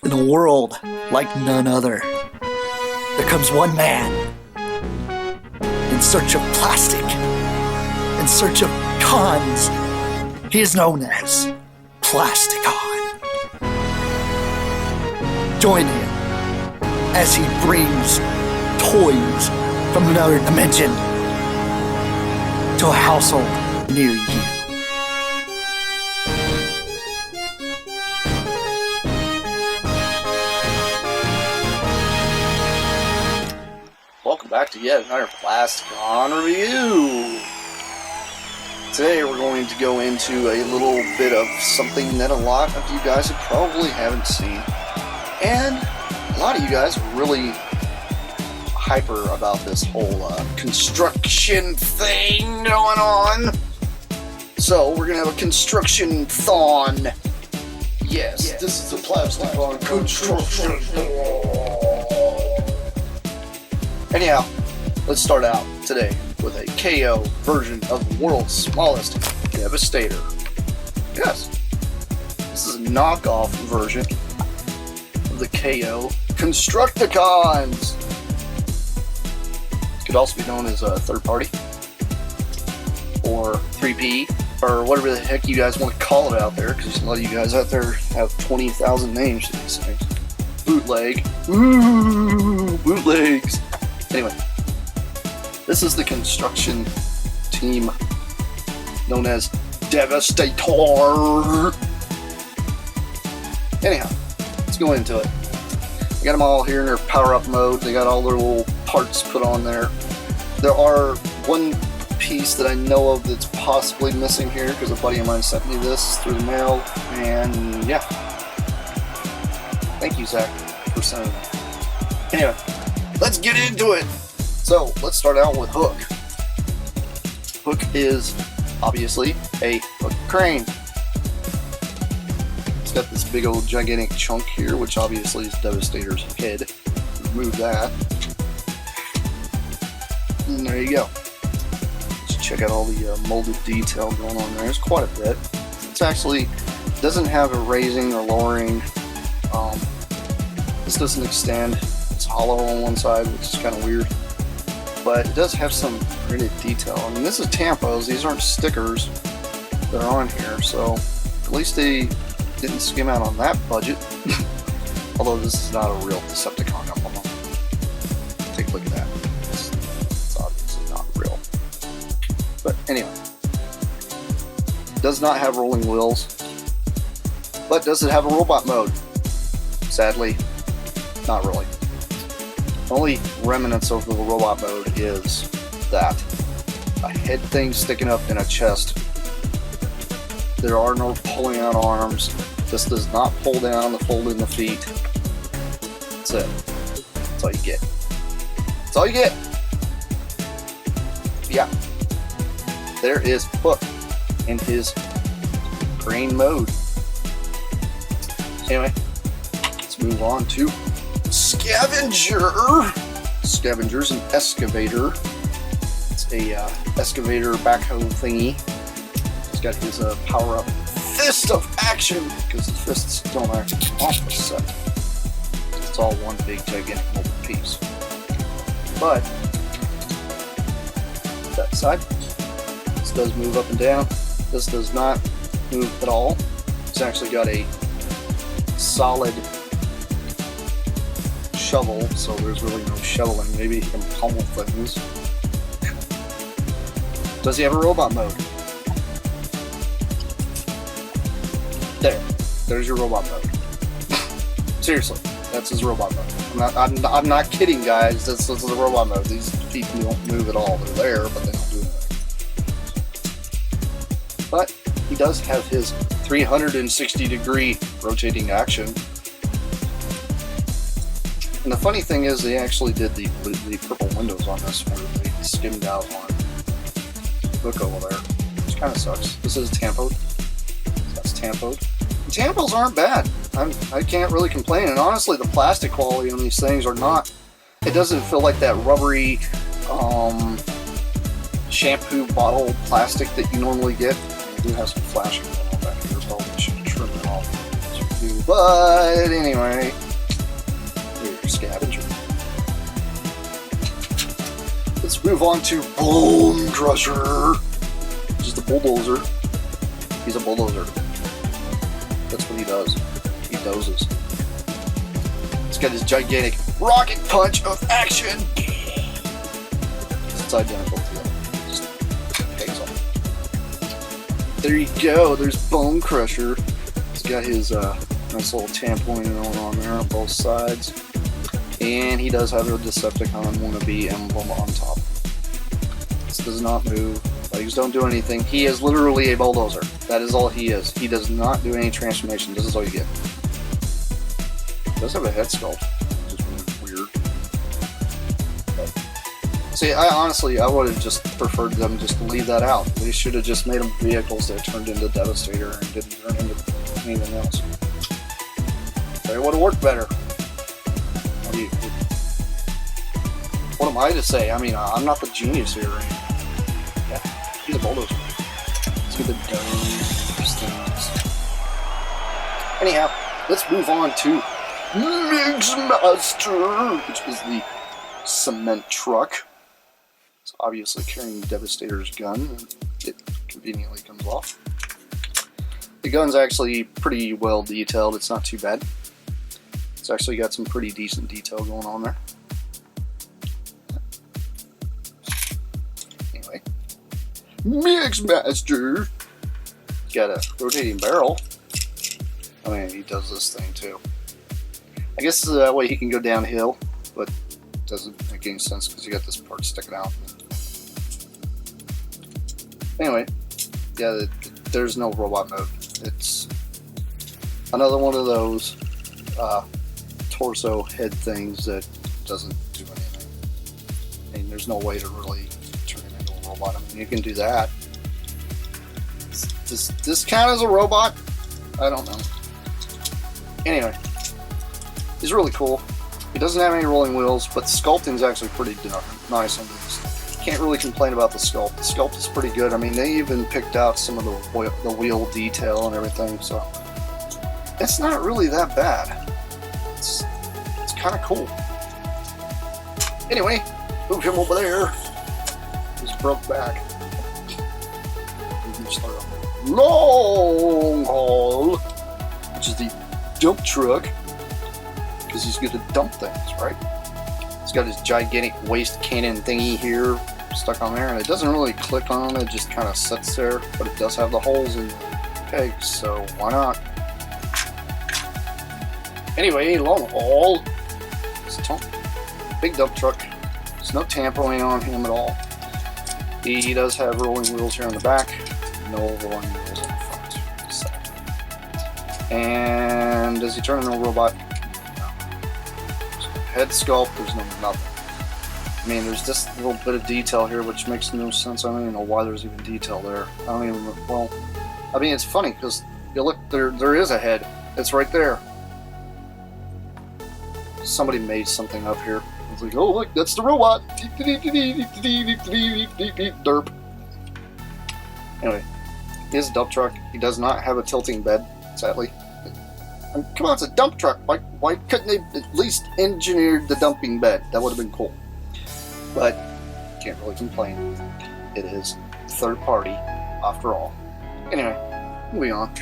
In a world like none other, there comes one man in search of plastic, in search of cons. He is known as Plasticon. Join him as he brings toys from another dimension to a household near you. Welcome back to yet another Plasticon review. Today we're going to go into a little bit of something that a lot of you guys probably haven't seen. And a lot of you guys are really hyper about this whole construction thing going on. So we're going to have a construction thon. Yes, this is the Plasticon construction thon. Anyhow, let's start out today with a KO version of the world's smallest Devastator. Yes, this is a knockoff version of the KO Constructicons. Could also be known as a third party or 3P or whatever the heck you guys want to call it out there, because a lot of you guys out there have 20,000 names to these things. Bootleg. Ooh, bootlegs. Anyway, this is the construction team known as Devastator. Anyhow, let's go into it. I got them all here in their power-up mode. They got all their little parts put on there. There are one piece that I know of that's possibly missing here because a buddy of mine sent me this through the mail, and yeah. Thank you, Zach, for sending it. Anyway, let's get into it. So let's start out with Hook. Hook is obviously a hook crane. It's got this big old gigantic chunk here, which obviously is Devastator's head. Remove that. And there you go. Let's check out all the molded detail going on there. There's quite a bit. It's actually doesn't have a raising or lowering. This doesn't extend. It's hollow on one side, which is kind of weird. But it does have some printed detail. I mean, this is tampos. These aren't stickers that are on here, so at least they didn't skim out on that budget. Although this is not a real Decepticon emblem. Take a look at that. It's obviously not real. But anyway, it does not have rolling wheels. But does it have a robot mode? Sadly, not really. The only remnants of the robot mode is that a head thing sticking up in a chest. There are no pulling out arms. This does not pull down the fold in the feet. That's it. That's all you get. That's all you get. Yeah. There is Hook in his crane mode. Anyway, let's move on to Scavenger. Scavenger's an excavator. It's a excavator backhoe thingy. He's got his power-up fist of action, because the fists don't actually come off the set. It's all one big gigantic mobile piece. But that side, this does move up and down. This does not move at all. It's actually got a solid shovel, so there's really no shoveling. Maybe he can pummel things. Does he have a robot mode? There's your robot mode. Seriously, that's his robot mode. I'm not kidding, guys. This is the robot mode. These feet don't move at all. They're there, but they don't do anything. But he does have his 360-degree rotating action. And the funny thing is, they actually did the purple windows on this one. They skimmed out on Hook over there, which kind of sucks. This is tampoed. That's tampoed. The tampos aren't bad. I can't really complain. And honestly, the plastic quality on these things are not. It doesn't feel like that rubbery shampoo bottle plastic that you normally get. I do have some flashing going on back here. Probably should trim it off. But anyway, here's your scavenger. Let's move on to Bone Crusher. Just a bulldozer. He's a bulldozer. That's what he does. He dozes. He's got his gigantic rocket punch of action. It's identical to that. Just pegs on. There you go. There's Bone Crusher. He's got his nice little tampon going on there on both sides. And he does have a Decepticon wannabe emblem on top. This does not move. Legs don't do anything. He is literally a bulldozer. That is all he is. He does not do any transformation. This is all you get. He does have a head sculpt, which is really weird. But, see, I would have just preferred them just to leave that out. They should have just made them vehicles that turned into Devastator and didn't turn into anything else. It would have worked better. What am I to say? I mean, I'm not the genius here or anything. Yeah, he's a bulldozer. Let's get the those things. Anyhow, let's move on to Mixmaster, which is the cement truck. It's obviously carrying Devastator's gun, and it conveniently comes off. The gun's actually pretty well detailed. It's not too bad. It's actually got some pretty decent detail going on there. Anyway, Mixmaster. He's got a rotating barrel. I mean, he does this thing too. I guess that way he can go downhill, but it doesn't make any sense because you got this part sticking out. Anyway, yeah, there's no robot mode. It's another one of those torso head things that doesn't do anything. I mean, there's no way to really turn it into a robot. I mean, you can do that. Does this count as a robot? I don't know. Anyway, he's really cool. He doesn't have any rolling wheels, but the sculpting's actually pretty nice on this. Can't really complain about the sculpt. The sculpt is pretty good. I mean, they even picked out some of the wheel detail and everything, so it's not really that bad. It's kind of cool. Anyway, move him over there. He's broke back. Long haul, which is the dump truck, because he's good to dump things, right? He's got his gigantic waste cannon thingy here stuck on there, and it doesn't really click on, it just kind of sits there, but it does have the holes in the pegs, so why not? Anyway, long haul. It's a big dump truck. There's no tampoing on him at all. He does have rolling wheels here on the back, no rolling wheels on the front. So. And does he turn into a robot? No. Head sculpt, there's no nothing. I mean, there's this little bit of detail here which makes no sense. I don't even know why there's even detail there. I don't even, well, I mean, it's funny because you look, there is a head. It's right there. Somebody made something up here. It's like, oh look, that's the robot. Derp. Anyway, he is a dump truck. He does not have a tilting bed, sadly. And come on, it's a dump truck. Why couldn't they at least engineer the dumping bed? That would have been cool. But can't really complain. It is third party after all. Anyway, moving on.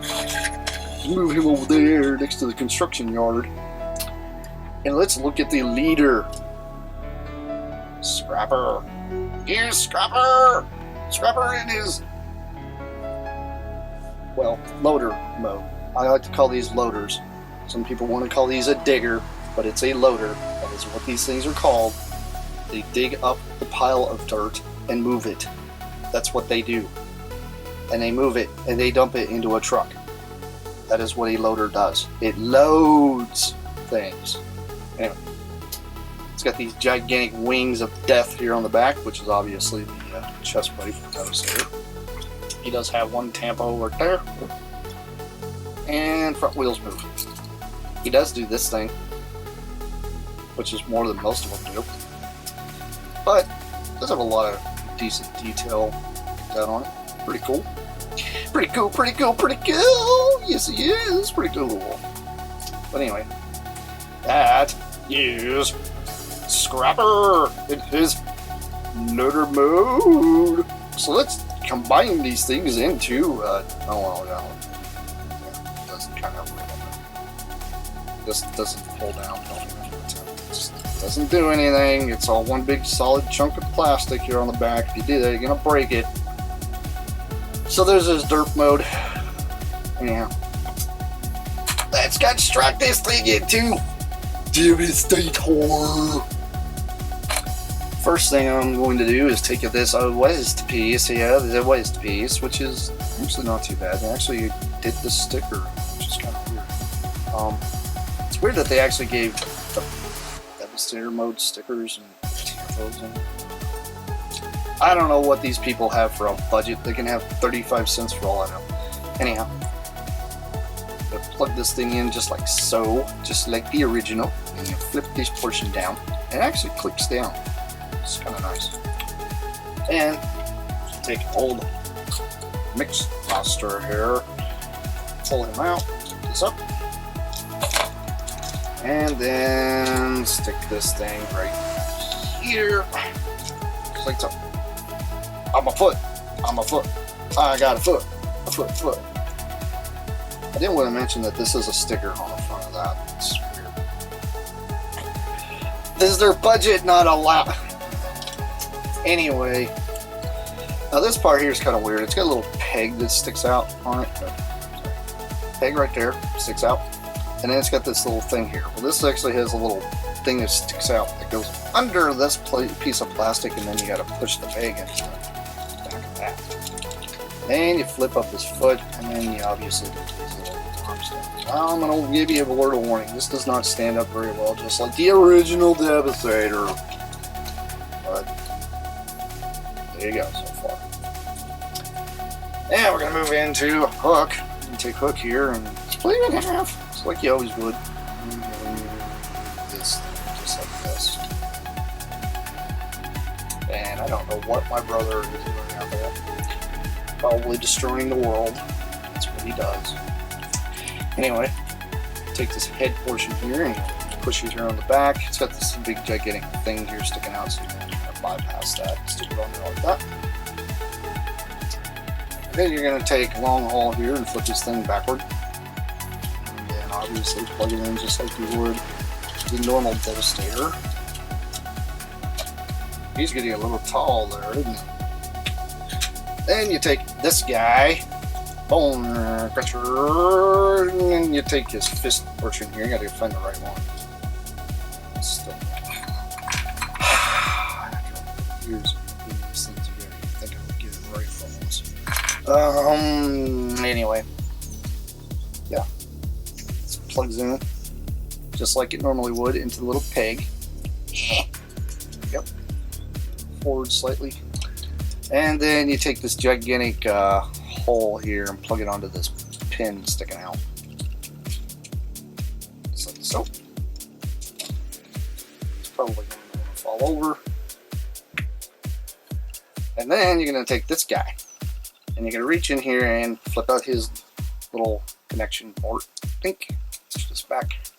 Let's move him over there next to the construction yard. And let's look at the leader. Scrapper. Here's Scrapper! Scrapper in his, well, loader mode. I like to call these loaders. Some people want to call these a digger, but it's a loader. That is what these things are called. They dig up the pile of dirt and move it. That's what they do. And they move it and they dump it into a truck. That is what a loader does. It loads things. Anyway, it's got these gigantic wings of death here on the back, which is obviously the chest plate for Devastator. He does have one tampo right there. And front wheels move. He does do this thing, which is more than most of them do. But does have a lot of decent detail down on it. Pretty cool. Pretty cool, pretty cool, pretty cool! Yes, he is. It's pretty cool. But anyway, that is Scrapper in his loader mode. So let's combine these things into, it doesn't kind of really, this doesn't pull down, it just doesn't do anything. It's all one big solid chunk of plastic here on the back. If you do that, you're gonna break it. So there's his derp mode. Anyhow, let's construct this thing into Devastator. First thing I'm going to do is take this WST piece, the WST piece, which is actually not too bad. They actually did the sticker, which is kind of weird. It's weird that they actually gave the Devastator mode stickers and tampos in. I don't know what these people have for a budget. They can have 35 cents for all I know. Anyhow, you plug this thing in just like so, just like the original, and you flip this portion down. It actually clicks down. It's kind of nice. And take old mix master here, pull him out, this up, and then stick this thing right here, just like so. I'm a foot. I got a foot. I didn't want to mention that this is a sticker on the front of that. It's weird. This is their budget, not a lot. Anyway, now this part here is kind of weird. It's got a little peg that sticks out on it. Peg right there sticks out, and then it's got this little thing here. Well, this actually has a little thing that sticks out that goes under this piece of plastic, and then you got to push the peg into the back of that. Then you flip up this foot, and then you obviously do these little arms down. Now I'm going to give you a word of warning. This does not stand up very well, just like the original Devastator. But there you go so far. Now we're going to move into hook. You take hook here and split it in half, just like you always would. This thing, just like this. And I don't know what my brother is doing out there. Probably destroying the world. That's what he does. Anyway, take this head portion here and push it here on the back. It's got this big gigantic thing here sticking out, so you can bypass that. Stick it on there like that. And then you're going to take long haul here and flip this thing backward. And then obviously plug it in just like you would the normal Devastator. He's getting a little tall there, isn't he? Then you take this guy, bone crusher, and then you take his fist portion here. You gotta find the right one. Still. Years of doing these things, you gotta think I would get it right for once. Anyway. Yeah. This plugs in just like it normally would into the little peg. Yep. Forward slightly. And then you take this gigantic hole here and plug it onto this pin sticking out. Just like so. It's probably going to fall over. And then you're going to take this guy. And you're going to reach in here and flip out his little connection port. Think. Push this back.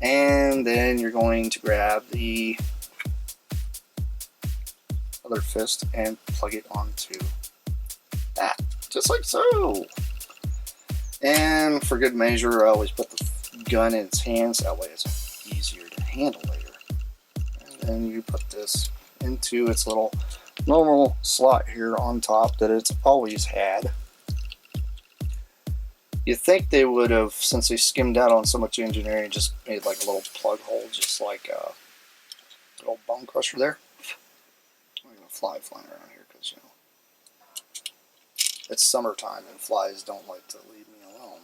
And then you're going to grab the other fist and plug it onto that, just like so. And for good measure, I always put the gun in its hands, that way it's easier to handle later. And then you put this into its little normal slot here on top that it's always had. You'd think they would have, since they skimmed out on so much engineering, just made like a little plug hole, just like a little bone crusher there. Fly flying around here because, you know, it's summertime and flies don't like to leave me alone.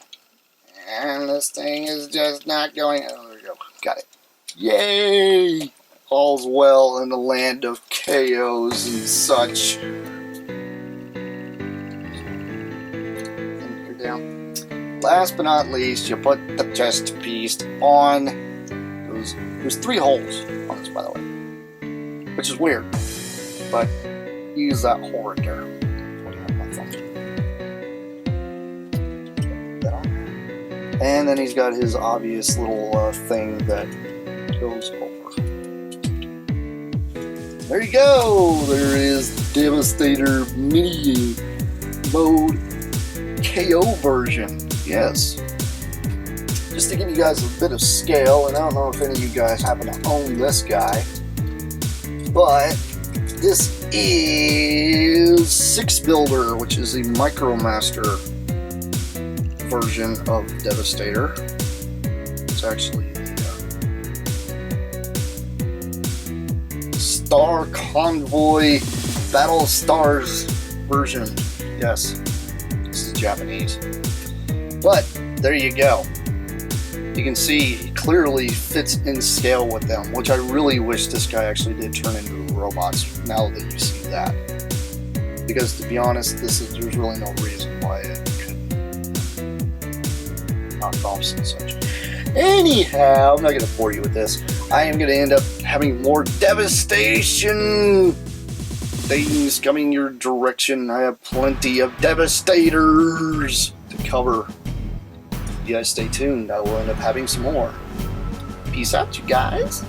And this thing is just not going. Oh, there we go. Got it. Yay! All's well in the land of KOs and such. And you're down. Last but not least, you put the chest piece on. There's 3 holes on this, by the way, which is weird. But use that hole right there. that on. And then he's got his obvious little thing that goes over. There you go! There is Devastator Mini Mode KO version. Yes. Just to give you guys a bit of scale, and I don't know if any of you guys happen to own this guy, but this is 6 Builder, which is the MicroMaster version of Devastator. It's actually the Star Convoy Battle Stars version. Yes, this is Japanese. But there you go. You can see he clearly fits in scale with them, which I really wish this guy actually did turn into robots now that you see that. Because to be honest, there's really no reason why it couldn't knock off and such. Anyhow, I'm not going to bore you with this. I am going to end up having more devastation things coming your direction. I have plenty of devastators to cover. You guys stay tuned. I will end up having some more. Peace out, you guys.